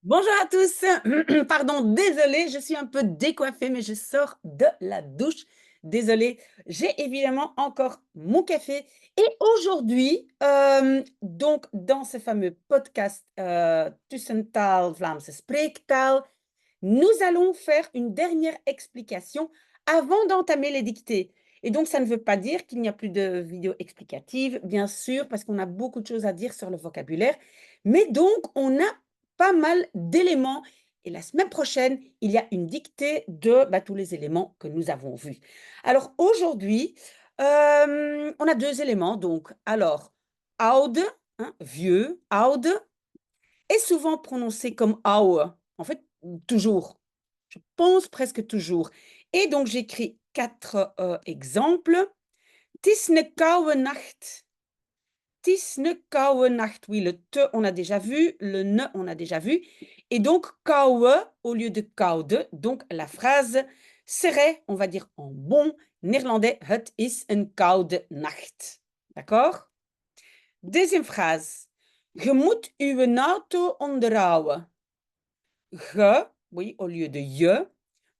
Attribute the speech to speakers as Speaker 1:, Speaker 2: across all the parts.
Speaker 1: Bonjour à tous. Pardon, désolée, je suis un peu décoiffée, mais je sors de la douche. Désolée, j'ai évidemment encore mon café. Et aujourd'hui, donc dans ce fameux podcast Tussentaal Vlaamse Spreektaal, nous allons faire une dernière explication avant d'entamer les dictées. Et donc, ça ne veut pas dire qu'il n'y a plus de vidéo explicative, bien sûr, parce qu'on a beaucoup de choses à dire sur le vocabulaire. Mais donc, on a pas mal d'éléments. Et la semaine prochaine, il y a une dictée de tous les éléments que nous avons vus. Alors, aujourd'hui, on a deux éléments. Donc, alors, oude, hein, vieux, oude, est souvent prononcé comme ouwe. En fait, toujours. Je pense presque toujours. Et donc, j'écris quatre exemples. Tis ne koude nacht. Tis ne koude nacht. Oui, le te, on a déjà vu. Le ne, on a déjà vu. Et donc, koude au lieu de koude. Donc, la phrase serait, on va dire en bon néerlandais, het is een koude nacht. D'accord? Deuxième phrase. Je moet uw auto onderhouden. Je, oui, au lieu de je,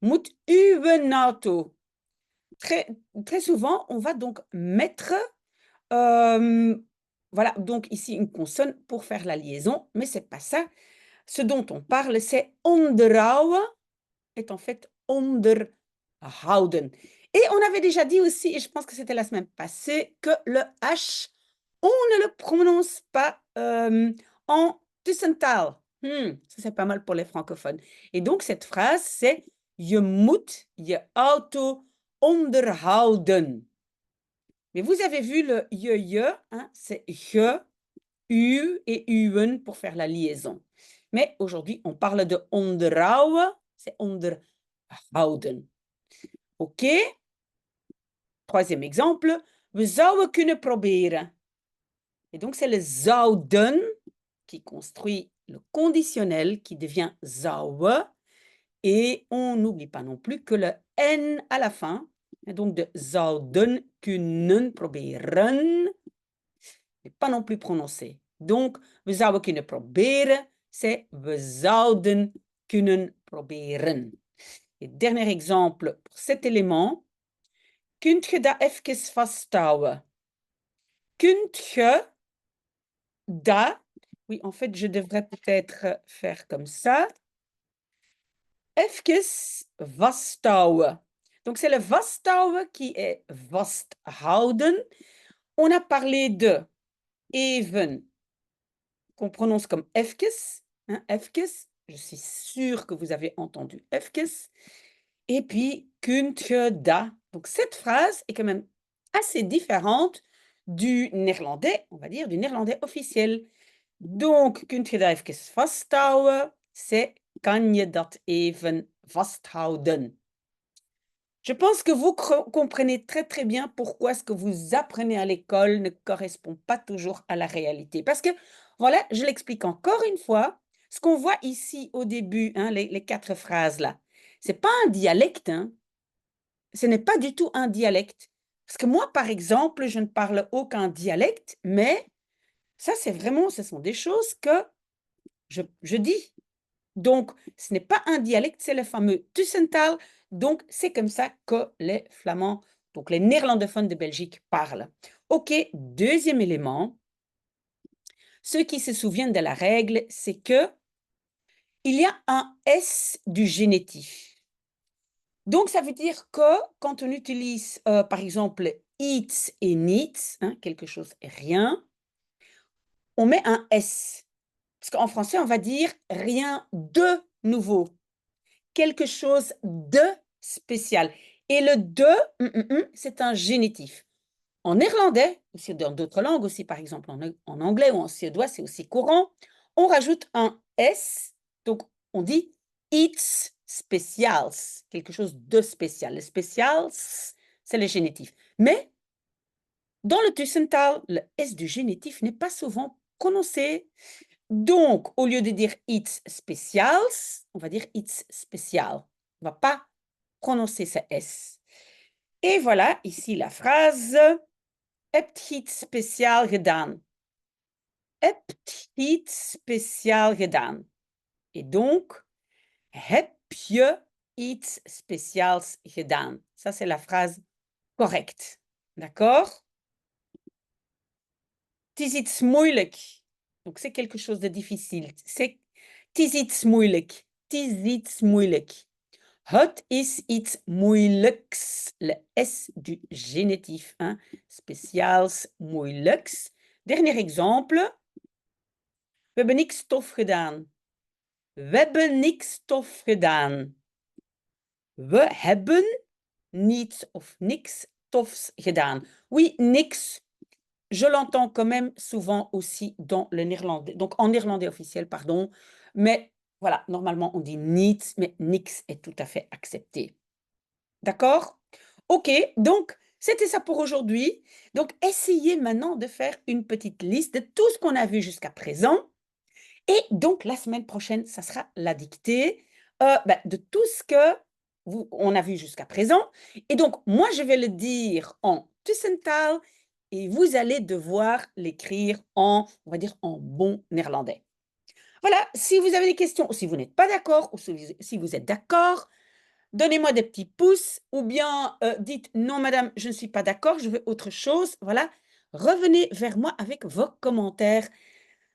Speaker 1: moet uw auto. Très, très souvent, on va donc mettre, voilà, donc ici une consonne pour faire la liaison, mais c'est pas ça. Ce dont on parle, c'est onderhouden, est en fait onderhouden. Et on avait déjà dit aussi, et je pense que c'était la semaine passée, que le H, on ne le prononce pas en tussentaal. Ça c'est pas mal pour les francophones. Et donc cette phrase, c'est je moet je auto onderhouden. Mais vous avez vu le je, hein, c'est je, u et uwen pour faire la liaison. Mais aujourd'hui, on parle de onderhouden, c'est onderhouden. OK? Troisième exemple, we zouden kunnen proberen. Et donc, c'est le zouden qui construit le conditionnel qui devient zou. Et on n'oublie pas non plus que le N à la fin, et donc de zouden kunnen proberen, n'est pas non plus prononcé. Donc, we zouden kunnen proberen, c'est we zouden kunnen proberen. Et dernier exemple pour cet élément, kunt je dat even vasthouden? Kunt je dat, oui, en fait, je devrais peut-être faire comme ça, even vasthouden. Donc, c'est le vasthouden qui est vasthouden. On a parlé de even, qu'on prononce comme efkes, hein, efkes. Je suis sûre que vous avez entendu efkes. Et puis, kunt je dat. Donc, cette phrase est quand même assez différente du néerlandais, on va dire, du néerlandais officiel. Donc, kunt je dat even vasthouden? C'est kan je dat even vasthouden? Je pense que vous comprenez très très bien pourquoi ce que vous apprenez à l'école ne correspond pas toujours à la réalité. Parce que, voilà, je l'explique encore une fois, ce qu'on voit ici au début, hein, les quatre phrases là, c'est pas un dialecte, hein. Ce n'est pas du tout un dialecte. Parce que moi, par exemple, je ne parle aucun dialecte, mais ça, c'est vraiment, ce sont des choses que je dis. Donc, ce n'est pas un dialecte, c'est le fameux Tussentaal. Donc, c'est comme ça que les Flamands, donc les néerlandophones de Belgique parlent. OK, deuxième élément. Ceux qui se souviennent de la règle, c'est que il y a un S du génitif. Donc, ça veut dire que quand on utilise, par exemple, iets et niets, hein, quelque chose et rien, on met un S. Parce qu'en français, on va dire rien de nouveau. Quelque chose de spécial. Et le de, c'est un génitif. En néerlandais, aussi dans d'autres langues aussi, par exemple en anglais ou en suédois, c'est aussi courant, on rajoute un S, donc on dit iets speciaals, quelque chose de spécial. Le speciaals, c'est le génitif. Mais dans le Tussentaal, le S du génitif n'est pas souvent prononcé. Donc, au lieu de dire iets speciaals, on va dire iets spécial. On ne va pas prononcer ce S. Et voilà ici la phrase. Hebt je iets speciaal gedaan? Hebt je iets speciaal gedaan? Et donc, heb je iets speciaals gedaan? Ça, c'est la phrase correcte. D'accord? Het is iets moeilijk. Donc, c'est quelque chose de difficile. Het is iets moeilijk. Het is iets moeilijk. Het is iets moeilijks. Le S du génitif. Hein? Speciaals, moeilijks. Dernier exemple. We hebben niks tof gedaan. We hebben niks tof gedaan. We hebben niets of niks tofs gedaan. Oui, niks. Je l'entends quand même souvent aussi dans le néerlandais, donc en néerlandais officiel, pardon. Mais voilà, normalement on dit niets, mais niks est tout à fait accepté. D'accord? Ok, donc c'était ça pour aujourd'hui. Donc essayez maintenant de faire une petite liste de tout ce qu'on a vu jusqu'à présent. Et donc la semaine prochaine, ça sera la dictée de tout ce que on a vu jusqu'à présent. Et donc moi, je vais le dire en tussentaal et vous allez devoir l'écrire en, on va dire, en bon néerlandais. Voilà, si vous avez des questions, ou si vous n'êtes pas d'accord, ou si vous êtes d'accord, donnez-moi des petits pouces, ou bien dites non, madame, je ne suis pas d'accord, je veux autre chose. Voilà, revenez vers moi avec vos commentaires.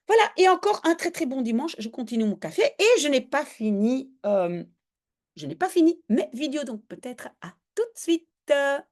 Speaker 1: Voilà, et encore un très très bon dimanche. Je continue mon café et je n'ai pas fini mes vidéos, donc peut-être à tout de suite.